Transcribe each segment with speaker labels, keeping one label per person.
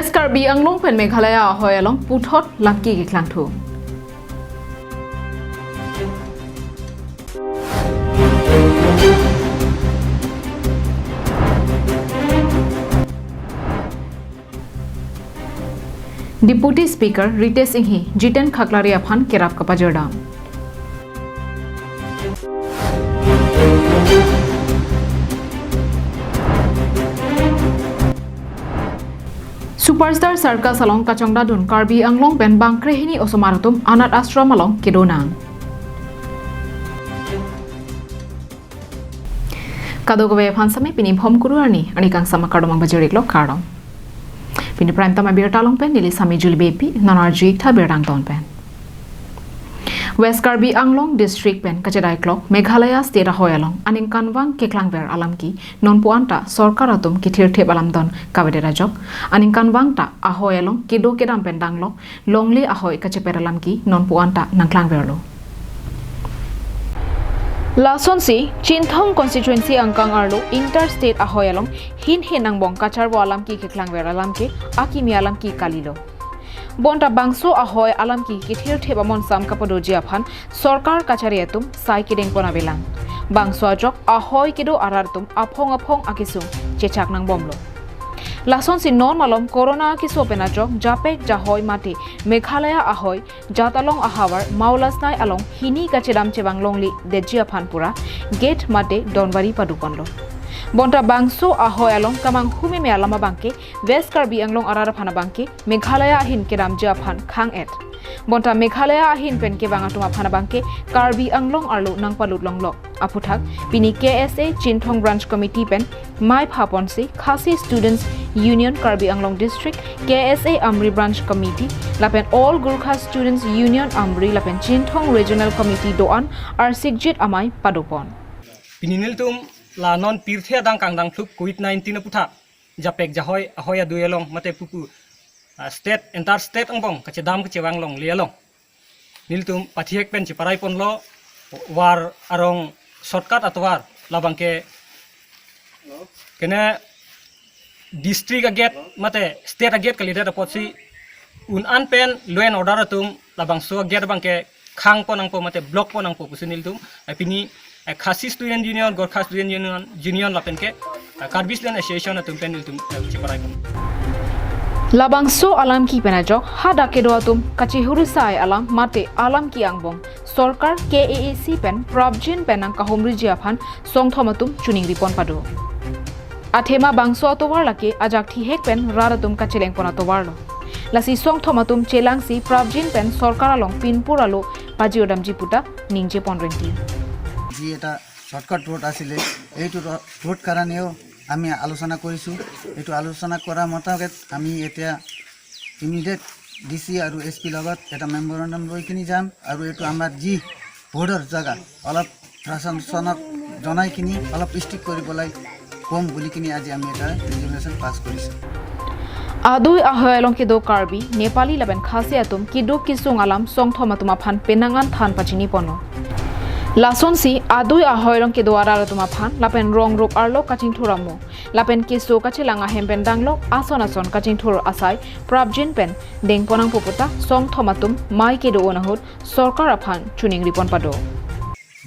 Speaker 1: West Karbi Anglong pen Meghalaya ahoy along Puthot Lamki ki klangthu Deputy Speaker Ritesh Singhi Jiten Khaklari Aphan Kerap Kapajodam Superstar Circus along Kachongda Dun Karbi Anglong Ben Bangkrehini Osomaratum Anat Ashram along Kedonang Kadogowe Hansame Pinim Home Kurani Anikang Samakadom Bajiriklo Kardom Pini Prime Tama Birtalong Pen Nili Sami Julbepi Nanarji Tabirang Don Pen West Karbi Anglong District Pen Kachadai Clock Meghalaya State Ahoyalong Aning Kanwang Keklangber Alamki Non Puanta Sorkaratum Kitir Teb Alamdon Kavedera Jok Aning Kanwang Ta Ahoyalong Kido Kedam Pendanglo Longli Ahoy Kacheperalamki Non Puanta Nangklangberlo Lasonsi Chinthong constituency Angkang Arlo Interstate Ahoyalong Hin Hinangbong Kacharwo Alamki Keklangber Alamki Akimi Alamki Kalilo Bonta Bangso Ahoy Alamki Kitir Tebamon Sam Kapodoji Aphan Sorkar Kachariatum Sai Kiding Ponabelang Bangso Ajok Ahoy Kido Arartum Apong Akisum Chechak Nang Bomlo Lason si non malom Corona Kiso Penajok Japek Jahoy Mati Meghalaya Ahoy Jatalong Ahawar Maulasnai along Hini Kachidam Chebang Longli Deji Aphan Pura Gate Mate Donbari Padukonlo Bonta Bangso Ahoy along Kamang Humi Me Alama Bangke West Karbi Anglong Arara Phana Bangke Meghalaya Ahin Kedam Japhan Khang Et Bonta Meghalaya Ahin Pen Ke Bangatuma Phana Bangke Karbi Anglong Arlo Nang Palut Longlok Aputhak Pini KSA Chinthong Branch Committee Pen Mai Phaponsi Khasi Students Union Karbi Anglong District KSA Amri Branch Committee Lapen All Gurkha Students Union Amri Lapen Chinthong Regional Committee Doan Arsigjit Amai Padopon
Speaker 2: Pininil tum la non pirthia dang kang dang thuk COVID-19 na putha japek jahoy ahoya duelong mate pupu state entar state angbong kachedam kachewang long lialong niltum pathiek pen chiparai ponlo war arong shortcut atwar labangke kena district aget mate state aget kalida potsi un an pen loen order tum labang so aget bangke khang ponang po mate block ponang po pusinil tum apini Khasi Student Union, Gorkha Student Union Lapenke, Karbislan Association at Tumpen to Chiparai.
Speaker 1: Labangso Alam Ki Penajok, Hada Kedoatum, Kachihurusai Alam, Mate Alam Ki Angbong, Sorkar KAAC Pen, Probjin Penang Kahomri Japan, Song Thomatum, Chuning Ripon Padu. Athema Bangso Towarlake, Ajak Tihek Pen, Radatum Kacheleng Ponatowarlo. Lasi Song Thomatum Chelangsi, Probjin Pen, Sorkar along Pinpuralo, Pajiodam Jiputa, Ninje Ponrenti.
Speaker 3: जी এটা shortcut road আসলে এইটো road কাৰণেও আমি আলোচনা কৰিছো এইটো আলোচনা কৰা মতে আমি এতিয়া ইমিডিয়েট ডিসি আৰু এসপি লগত এটা মেমোৰেন্ডাম লৈ কিনি যাম আৰু এইটো আমাৰ জি বৰ্ডাৰ জায়গা অলপ প্ৰশাসনক জনাই কিনি অলপ ষ্টিক কৰিবলৈ কম বুলি কিনি আজি আমি এটা ৰেজুলেশ্যন পাস কৰিছো
Speaker 1: Adui ahoyalong kido Karbi Nepali laben khasiatum kido kisung alam song thomatuma phan penangan than pachini pono Lasonsi adui ahoyalong kido araratuma phan lapen rong rok arlo kaching thuramo lapen kiso kachilanga hempen danglo ason kaching thur asai Probjin Pen deng ponang poputa song thomatum mai kido onahut sorkar aphan chuning ripon pado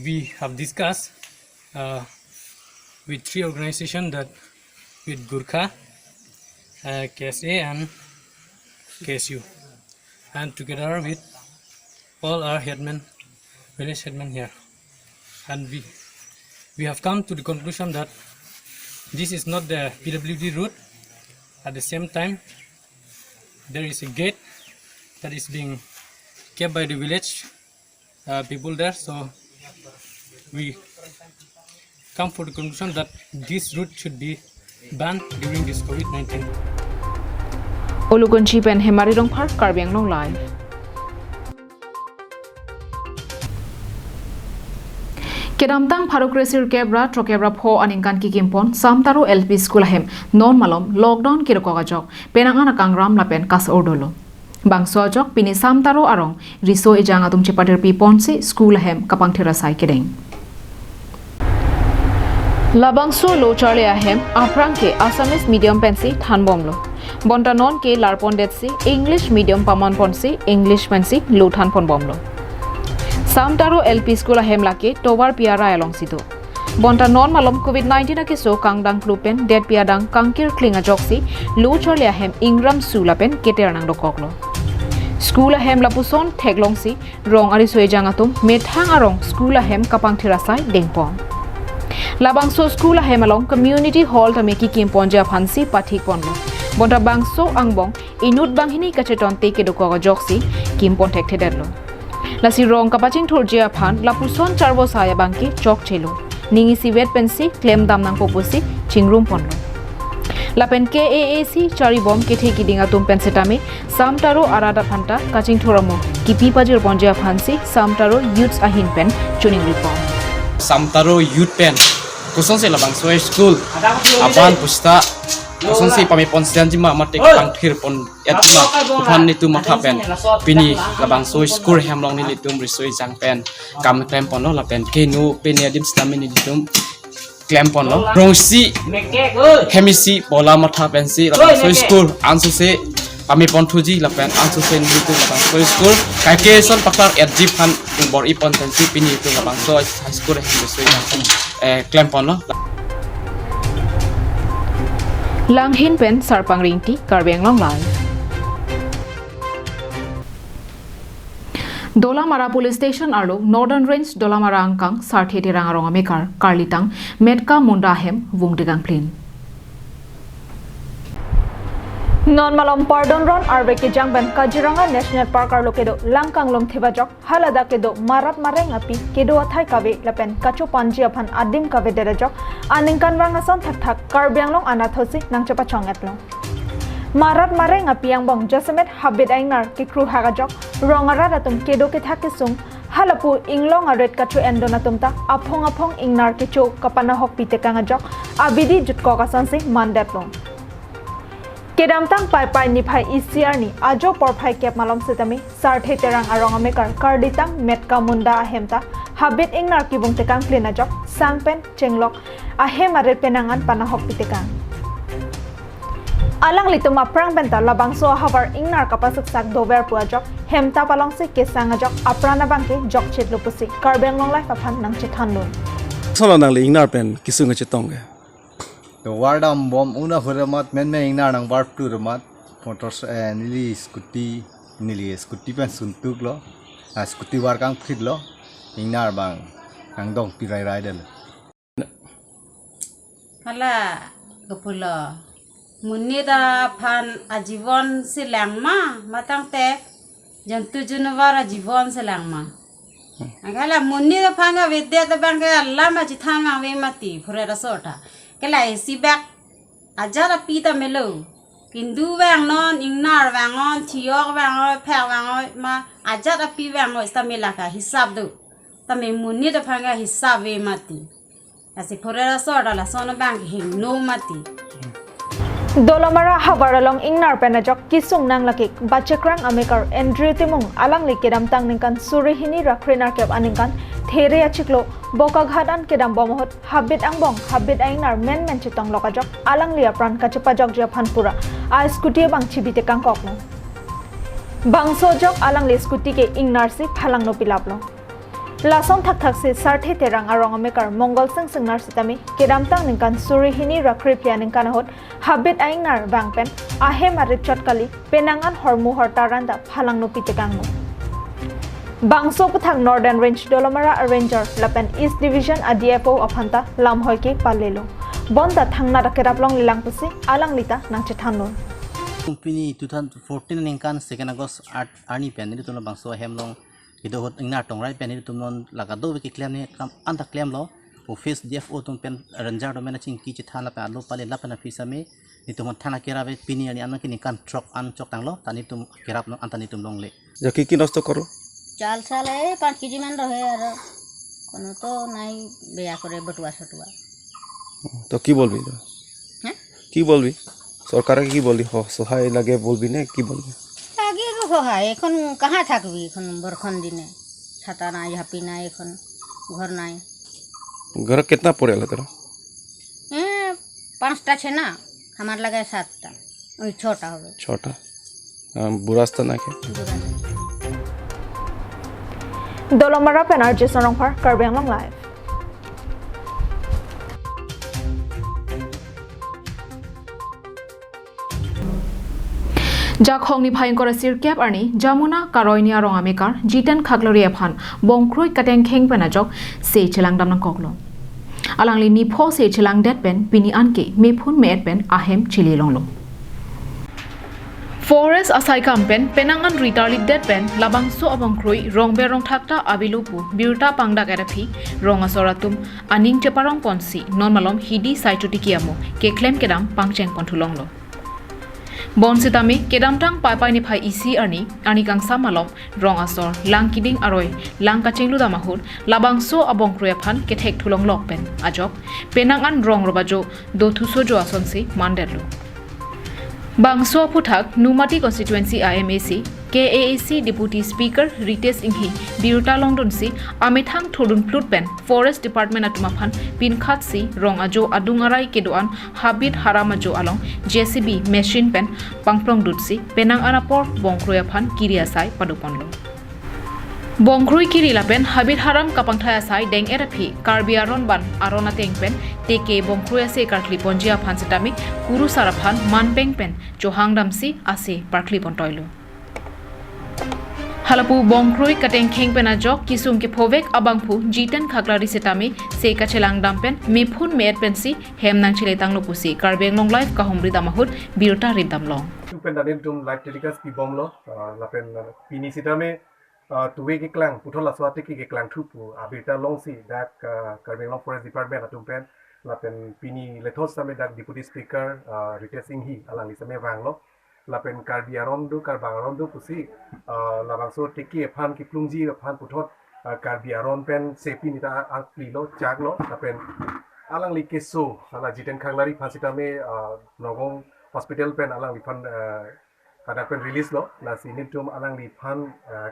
Speaker 4: We have discussed with three organizations that with Gurkha KSA and KSU and together with all our headmen, village headmen here, and we have come to the conclusion that this is not the PWD route. At the same time, there is a gate that is being kept by the village people there, so we come for the conclusion that this route should be banned during this COVID-19.
Speaker 1: Olugonchi Pen Hemari Rongphar Karbi Anglong Live Kedamtang Parokresir Kebra Trokebra Pho Aningkan Kikimpon Samtaro LP School Hem Non Malom Lockdown Kirokogajok Penangan Kangram Lapen Kas Ordolo Bangso Ajok Pini Samtaro Arong Riso Ejangatum Chipatir Pi Ponsi School Hem Kapangthira Sai Kedeng Labangso Lo Charlie Ahem Aprangke Assamese Medium Pensi Thanbomlo bonta non ke larpon det si English medium pamon pon si English man si luthan pon bomlo samtaro LP school ahem lake tower piara along sido bonta non malom COVID-19 ke so kangdang klupen det piadang kangkir klinga joksi lu chole ahem Ingram sulapen keter nang dokoklo school ahem lapuson theglong si rong ari soi jangatum methang arong school ahem kapang thirasai dengpon labangso school ahem along community hall tameki kimponja phansi pathik ponlo bonta bangso angbong inut banghini kacheton te ke dokoga joksi kimpon thekte derlo lasi rong kapaching thurjia phan lapuson charbo saya bangki chok chelo ningi si wet pensi claim dam nang popusi chingrum ponlo lapen KAAC chari bom ke theki dinga tum pensetame samtaro arada phanta kaching thoramo kipi pajir ponjia phansi samtaro youths ahin pen tuning reform
Speaker 5: samtaro youth pen kusong se labang soe school aban pusta kusong se pami pon sian jima mate kang thir pon yatima uphan ni tu matha pen pini labang soe school hemlong ni litum risoi jang pen kam klem pon lo lapen kenu penia dim stami ni litum klem pon lo rongsi hemisi bola matha pen si labang soe school ansu se pami pon thuji lapen ansu se ni litum labang soe school kai ke son pakar edji phan bor ipon pen si pini tu labang soe high school hem risoi jang klem pon lo
Speaker 1: langhin pen sarpang ringti karbeng long live Dolamara police station arlo northern range Dolamara angkang sarthe tirang arong amekar karlitang metka munda hem wungdegang plin non malom pardon ron arbeke jangban Kaziranga National Park arlo kedo langkang lom thebajok halada kedo marat mareng api kedo athai kabe lapen kacho panji aphan adim kabe derajok aningkan rangason thak thak karbyang long anathosi nangchapa chongetlong marat mareng api yang bong jasemet habit ainar ke kru hagajok rongara ratum kedo ke thakisung halapu inglong aret kacho endonatum ta aphong aphong ingnar ke cho kapana hok pitekangajok abidi jutko kasansi mandetlong kedamtang pai pai ni phai ECR ni ajo por phai kep malom setami sarthe terang arong amekar karditang metka munda ahemta habit ingnar ki bung tekang plena jok sangpen chenglok ahem aret penangan panahok pitekang alang litum aprang benta labangso havar ingnar kapasuk sak dober puajok hemta palong se kesang ajok aprana bangke jok chetlo pusi karbeng long life aphan nang chethanlun
Speaker 6: solo nang le ingnar pen kisung chetong ge
Speaker 7: The wardam bom una huramat men ingna nang warp tu ramat motors nili scooty pen suntuk lo scooty war kang phit lo ingnar bang kang dong pirai rai del
Speaker 8: hala gopula munida phan ajivon silang ma matang te jantu junwar ajivon silang ma agala munida phan ga vidya ta bang ga Allah ma jithan ma we mati phurera sota kala sibak ajara pita melo kindu wang non ingnar wang on thiok wang phel wang ma ajara pi wang istamela ka hisab do tame munni da phanga hisab we mati asi phorera sora la sona bang hing no mati
Speaker 1: Dolamara habaralong ingnar penajok kisung nang lakik bachakrang amekar Andrew Timung alang likedam tang ningkan surihini rakrenar kep aningkan there achiklo bokaghadan kedam bomohot habit angbong habit aingnar men chitong lokajok alang lia pran kachapajok japhanpura a scooty bang chibite kangkokno bangso jok alang le scooty ke ingnar si phalang no pilaplo lasom thak thak se sarthe terang arong amekar mongol sing nar sitami kedam tang ningkan surihini rakre pia ningkan hot habit aingnar bangpen ahem arit chotkali penangan hormu hortaranda phalang no pitekangno bangso puthang northern range Dolamara arranger lapen east division ADFO aphanta lamhoike palelo bonda thangna rakeraplong lilang pusi alang lita nang chethanno
Speaker 9: company 2014 ningkan 2 August arni penni tuno bangso hemlong ido hot ingna tongrai penni tumnon lagado ki claim ne anta claim lo office DFO tum pen arranger do managing ki chithana pa lo pale lapana fisame nitum thana kerabe pini ani anki ningkan truck an chok tanglo tani tum kerap no antani tum long le
Speaker 6: jaki ki নষ্ট করো
Speaker 10: चाल साल 5 KG मान रहे और कोनो तो नहीं बेया करे बटुआ सटुआ
Speaker 6: তো কি বলবি তো
Speaker 10: হ্যাঁ
Speaker 6: কি বলবি সরকারকে কি বলবি সহায় লাগে বলবি না কি বলবি
Speaker 10: আগে তো হয় এখন कहां থাকবি এখন বরখন দিনে ছাতা নাই হাপি নাই এখন ঘর নাই
Speaker 6: घर कितना पड़ेला तेरा
Speaker 10: 5टा छे ना हमार लगे 7टा ওই 6টা হবে
Speaker 6: 6টা বুরাস্তা নাকি
Speaker 1: Dolomara Penarji Sonongpar Karbi Anglong Live. Jakhongni Bhayangkor Sirkep Arni Jamuna Karoinia Rongamekar Jiten Khaglori Aphan Bongkroi Kateng Kheng Penajok Se Chelang Damnang Koklo Alangli ni pho se chelang det pen pini anke mephun met pen ahem chili longlo Forest asai kampen penangan ritarlik det pen labangso abangkroi rongbe rong thakta abilupu birta pangda karapi ronga soratum aning cheparong ponsi normalom hidi saituti kiamo ke claim kedam pangcheng ponthulonglo Bonsitami kedamtang pai ni phai isi ani kang samalom rong asor lang kiding aroi lang kachinglu damahur labangso abongkroi phan ke thek thulong lok pen ajok penangan rong robajo do thuso jo asonsi manderlo Bangso Puthak Numati Constituency IMAC KAAC Deputy Speaker Rites Inghi Biruta Longdonsi Amethang Thorun Plutpen Forest Department Atumaphan Pinkhatsi Rong Ajo Adungarai Kedoan Habit Haramajo Along JCB Machine Pen Pangplong Dutsi Penang Anapor Bongkroyaphan Kiriasai Paduponlo Bongkroi kiri lapen habit haram kapangthaya sai deng erapi Karbi Aron ban arona tengpen teke bongkroi ase karkli ponjia phansitami kuru saraphan manpeng pen johang damsi ase parkli pontoilo Halapu bongkroi kateng kheng pena jok kisung ke phovek abangphu jiten khaglari setami se kachelang dampen mephun met pensi hemnang chile tanglo pusi Karbeng long life kahumri damahut biruta ridamlong
Speaker 11: Tupen danim tum live telecast ki bomlo lapen pini sitame tuwe ki klang puthola swati ki klang thupu abita longsi dak Karbeng long forest department atumpen lapen pini lethos same dak deputy speaker Rites Inghi alangi same wanglo lapen Karbi Arondu Karbang Arondu pusi labangso teki phan ki plungji phan puthot Karbi Aron pen sepi nita aklilo chaglo lapen alang li keso ala jiten khaglari phasitame nogong hospital pen alang li phan kada pen release lo la sinitum alang li phan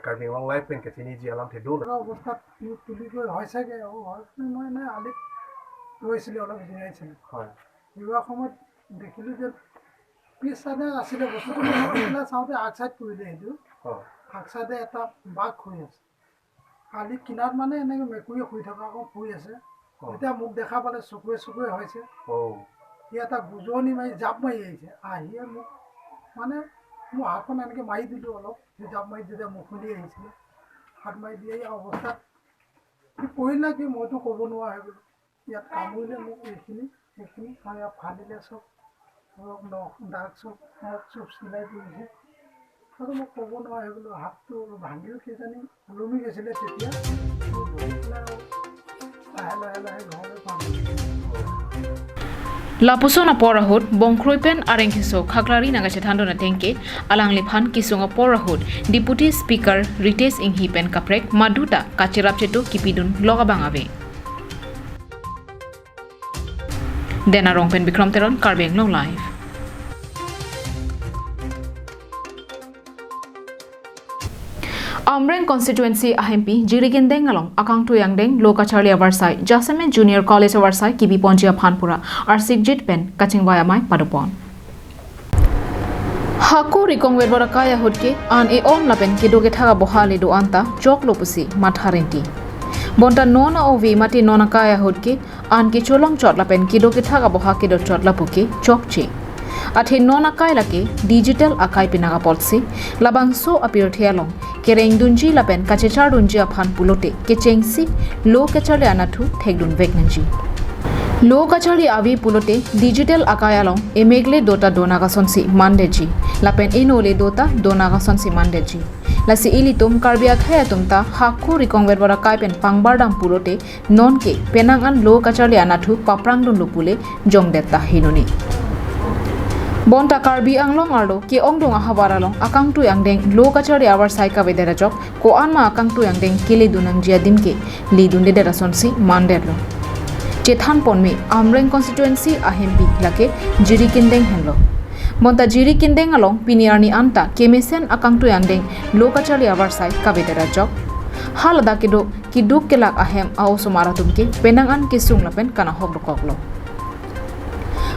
Speaker 11: Karbeng long life pen kachini ji alam thedo lo
Speaker 12: অৱস্থাত তুলি গৈ হয় চাগে মই নাই আলিত গৈছিলোঁ অলপ জিৰাইছিল
Speaker 11: হয়
Speaker 12: যোৱা সময়ত দেখিলোঁ যে পিছ চাইডে আছিলে বস্তুটো চাওঁতে আগ চাইড পৰিলে সেইটো আগ চাইডে এটা বাঘ শুই আছে আলি কিনাৰত মানে এনেকৈ মেকুৰীয়ে শুই থকা আকৌ শুই আছে এতিয়া মোক দেখা পালে চকুৱে চকুৱে হৈছে সি এটা গুজনি মাৰি জাপ মাৰি আহিছে আহিয়ে মোক মানে মোৰ হাতখন এনেকৈ মাৰি দিলোঁ অলপ সি জাপ মাৰি যেতিয়া মোক খুলি আহিছিলে হাত মাৰি দিয়ে এই অৱস্থাত সি পৰিলে কি মইতো ক'ব নোৱাৰা হৈ গ'লোঁ ইয়াত কামুৰিলে মোক সেইখিনি আৰু ইয়াত ফালিলে চব ধৰক নখ দাগ চব চব চিলাই পৰিছে আৰু মই ক'ব নোৱাৰা হৈ গ'লোঁ হাতটো ভাঙিও কিজানি ওলমি গৈছিলে তেতিয়া ধৰি পেলাই লাহে লাহে ঘৰলৈ পালোঁ
Speaker 1: Lapusona porahut bongkroipen arengkiso khaklari nagache thandona tengke alangli phan kisunga porahut deputy speaker Rites Inghi pen kaprek maduta kachirapchetu kipidun logabangabe Dena rongpen Bikram Teron Karbeng long live Amreng constituency ahempi Jirigindeng along Akang Tuyangdeng Lokachari Avarsai Jasame Junior College Avarsai Kibi Ponjia Phanpura Arsikjit Pen Kachingbayamai Padupon Haku Rikong Wedbora Kaya Hutke an e on lapen kidoge thaga bohali do anta jok lopusi matharenti Bonta nona ovi mati nona kaya hutke an ki cholong chot lapen kidoge thaga bohake do chot lapuke chokchi Athe nona kai lake digital akai pinaga polsi labangso apirthialong kereng dunji lapen kachechar dunji aphan pulote kechengsi lo kachale anathu thegdun vegnanji lo kachari avi pulote digital akayalong emegle dota donaga sonsi mandeji lapen enole dota donaga sonsi mandeji lasi ilitum karbia khaya tumta hakku rikongwer bora kaipen pangbardam pulote nonke penangan lo kachali anathu paprangdun lupule jongdeta hinoni Bonta Karbi Anglong Arlo ki ongdong ahawaralong akang tu yang deng lo kachari awar sai ka bedera jok ko anma akang tu yang deng kile dunang jia dimke li dunde dera sonsi manderlo Chethan ponmi Amreng constituency ahempi lake jiri kindeng henlo Bonta jiri kindeng along piniarni anta kemesen akang tu yang deng lo kachari awar sai ka bedera jok halada kido kiduk kelak ahem au sumara tumke penangan kisung lapen kana hok rokoklo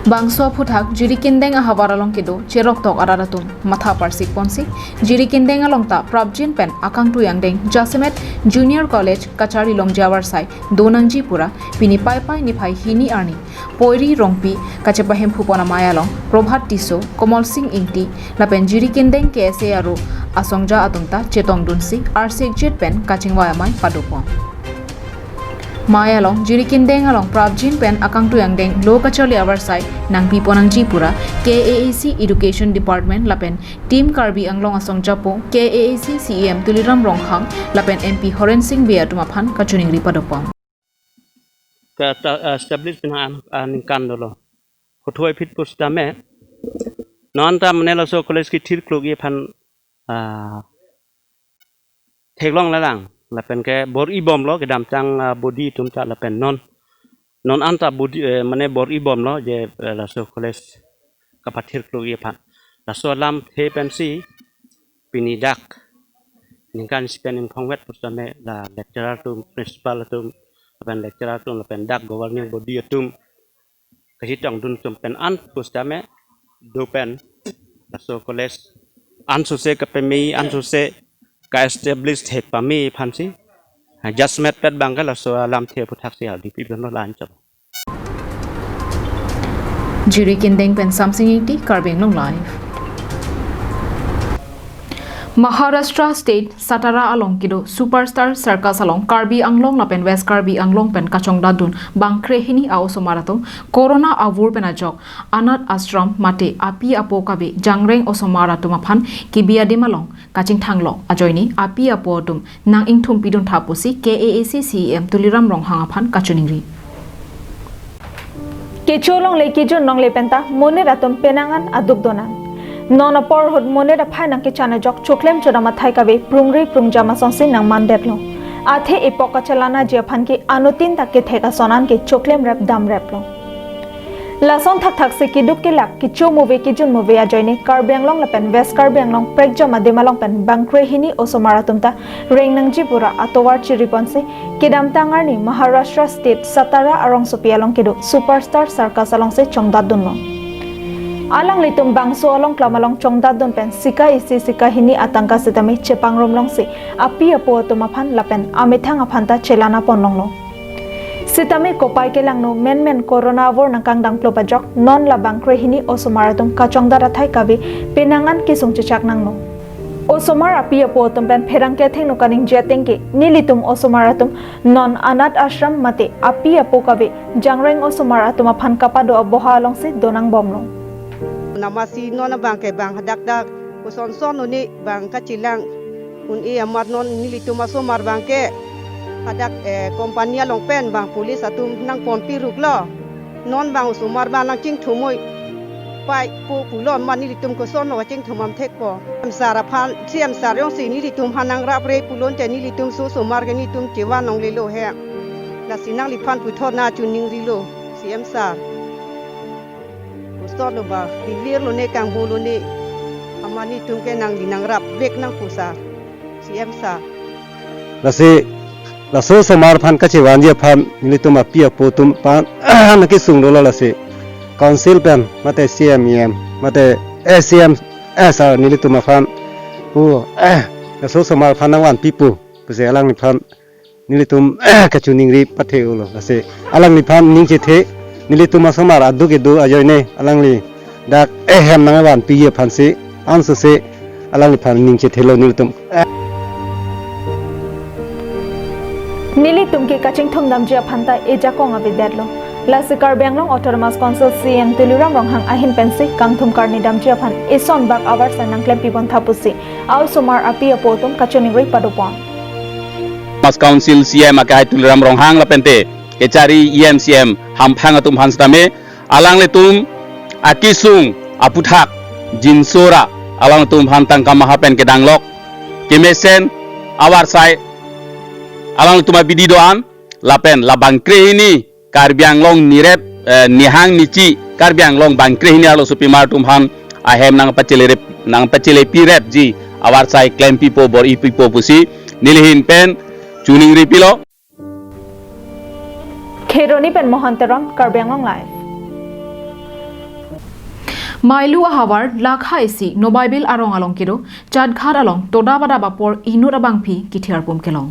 Speaker 1: Bangso puthak jiri kindeng ahawar along kido cherok tok araratum matha parsik ponsi jiri kindeng along ta prabjin pen akang tu yang deng Jasimet Junior College Kachari long jawar sai donangji pura pini pai pai ni phai hini arni poiri rongpi kachepahem phupona mayalong Prabhat Tiso Komal Singh Ingti lapen jiri kindeng KSA aru asongja atumta chetong dunsi arsik jet pen kachingwa amai padopon Mayalong jiri kindeng along prabjin pen akang tu yang deng lo kachali awar sai nang piponang jipura KAAC Education Department lapen team Karbi anglong asong japo KAAC CEM Tuliram Ronghang lapen MP Horen Singh Bea tumaphan kachuning ripadopom
Speaker 13: ka establish pina an kan dolo khotoi fit postame non ta manela so college ki thir klogi phan theklong lalang lapen ke bor I bom lo ke dam chang body tum cha lapen non anta body mane bor I bom lo je la so college ka pathir klogi phan la so lam the pensi pini dak ningkan spending phongwet postame la lecturer tum principal tum lapen lecturer tum lapen dak governing body tum kasi tang dun tum pen an postame do pen la so college an so se ka pemi an so se ka establish the pami phansi Jasimet pet bangga la so lam the puthak sia di pi ben lan chap
Speaker 1: jiri kindeng pen samsing ingti Karbeng long live Maharashtra State Satara along kido Superstar Circus along Karbi Anglong lapen West Karbi Anglong pen kachong dadun bangkre hini aoso marato Corona avur pen ajok Anat Ashram mate api apo kabe jangreng osomara tumaphan kibia demalong kaching thanglo ajoini api apo dum nang ingthum pidun thapusi KAAC CEM Tuliram Ronghang aphan kachuningri
Speaker 14: Kecholong le kijun nong le penta mone ratum penangan aduk donan non apor hod mone da phai nang ke chana jok choklem chodama thai kabe prungri prungjama songsin nang mandetlo athe epoka chalana je phan ke anutin tak ke theka sonan ke choklem rap dam rap lo lason thak thak se kiduk ke lak ki cho movie ki jun movie ajoine Karbeng long lapen West Karbeng long prekjama demalong pen bangkre hini osomara tumta rengnang jipura atowar chiriponse kedam tangar ni Maharashtra State Satara arong sopialong kedo Superstar Circus along se chongdadun lo alang litum bangso along klamalong chongdadun pen sika isi sika hini atangka setami chepangrom long se api apo tumaphan lapen amithang aphanta chelana ponlong lo Sitame kopai ke langno men corona vor nangkang dang plopajok non la bangkre hini osomaratum kachongda rathai kabe penangan ki sungchak nangno osomar api apo tumpen pherang ke thengno kaning jeteng ke nilitum osomaratum non anat ashram mate api apo kabe jangreng osomaratum aphan kapado aboha alongse donang bomlo
Speaker 15: namasi non bangke bang hadak dak uson son uni bang kachilang un i amat non nilitum osomar bangke hadak kompania long pen bang polis atum nang pon piruk lo non bang usumar bang nang king thumoi pai pu pulon man ni litum ko son no king thumam thek po am sara phan siam saryong si ni litum hanang rap re pulon te ni litum su sumar ge ni tum chewa nong le lo he la sinang li phan pu thot na chuning ri lo siam sar uston lo ba lir lo ne kang bo lo ne amani tum ke nang li nang rap bek nang pusa siam sar
Speaker 6: la so samar phan ka chewan je phan nilitum apia potum pan na ki sung lo la se council pen mate CMEM mate ACM SR nilitum phan pu la so samar phan na wan pipu puse alang ni phan nilitum ka chuning ri pathe ulo la se alang ni phan ning che the nilitum samar adu ke du ajoine alang li dak hem na wan pi ye phan se ansu se alang ni phan ning che thelo nilitum
Speaker 14: Nili tumki kaching thum damjia phanta eja konga vidyatlo lasikar benglong autonomous council CM Tuliram Ronghang ahin pensi kangthum karni damjia phan eson bak awar sanang klem pibon thapusi au sumar api apotum kachoni rei padopon
Speaker 16: Mas council CM akai Tuliram Ronghang lapente kechari EMCM hamphang atum hanstame alang letum akisung aputhak jinsora alang tum hantang kamahapen kedanglok kemesen awar sai alang tuma bidi doan lapen la bangkre ini Karbiang long nirep nihang nici Karbiang long bangkre ini alo supi martum han ahem nang pacele pirep ji awar sai claim pipo bor ipipo pusi nilihin pen chuning ripilo
Speaker 14: Kheroni pen mohanteron Karbiang long live
Speaker 1: Mailu ahawar lakha isi no Bible arong along kido chad ghar along toda bada bapor inu rabang phi kithiar pum kelong.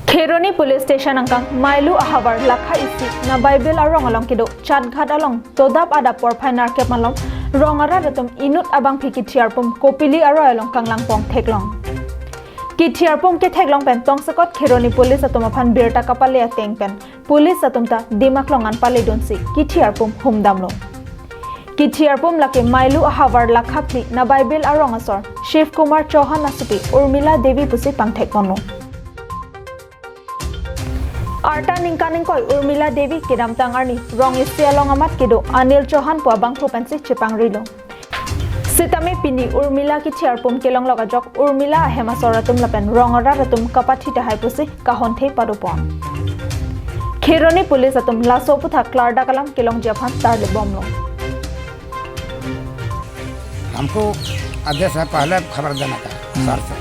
Speaker 14: Kheroni police station angkang Mailu ahawar lakha isi na Bible arong along kido chad ghar along toda bada por phainar ke malong rongara ratum inut abang phi kithiar pum kopili aro along kanglang pong theklong. Kithiar pum ke theklong pen tong sakot Kheroni police atum aphan birta kapale ateng pen police atum ta dimaklong an pale donsi kithiar pum humdamlo. Kithiar pum lake Mailu ahawar lakhapli na Bible arong asor Shiv Kumar Chauhan asupi Urmila Devi pusi pangthek mono. Arta ningkaning koi Urmila Devi kidam tangarni rong isialong amat kido Anil Chauhan po abang pupensi chipang rilo. Sitame pini Urmila kithiar pum kelong logajok Urmila ahema soratum lapen rongora ratum kapathi tahai pusi kahon thei padupon. Kheroni police atum laso putha klarda kalam kelong japhan tarle bomlo.
Speaker 17: हमको आदेश है पहले खबर देना था sir से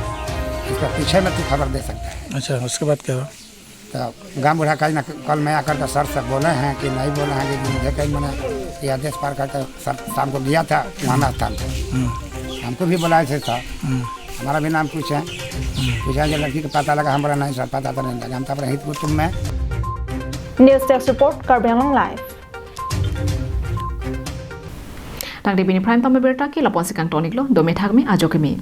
Speaker 17: इसका पीछे में तू खबर दे सकता है।
Speaker 18: अच्छा उसके बाद क्या हुआ?
Speaker 17: तो गाँव बूढ़ा कल मैं आकर के सर से बोले हैं कि नहीं बोले हैं कि मुझे कहीं मैंने ये आदेश पार करके सर शाम को गया था नाना स्थान पर हमको भी बुलाए थे सर हमारा भी नाम पूछे पूछा जो लड़की का पता लगा हमारा नहीं सर पता तो नहीं लगा हम तब रही कुटुंब में।
Speaker 14: News Desk Report Karbi Anglong Live.
Speaker 1: Tang di bini prime tome berta ki lapon sikang tonik lo do me thagme ajo kemi.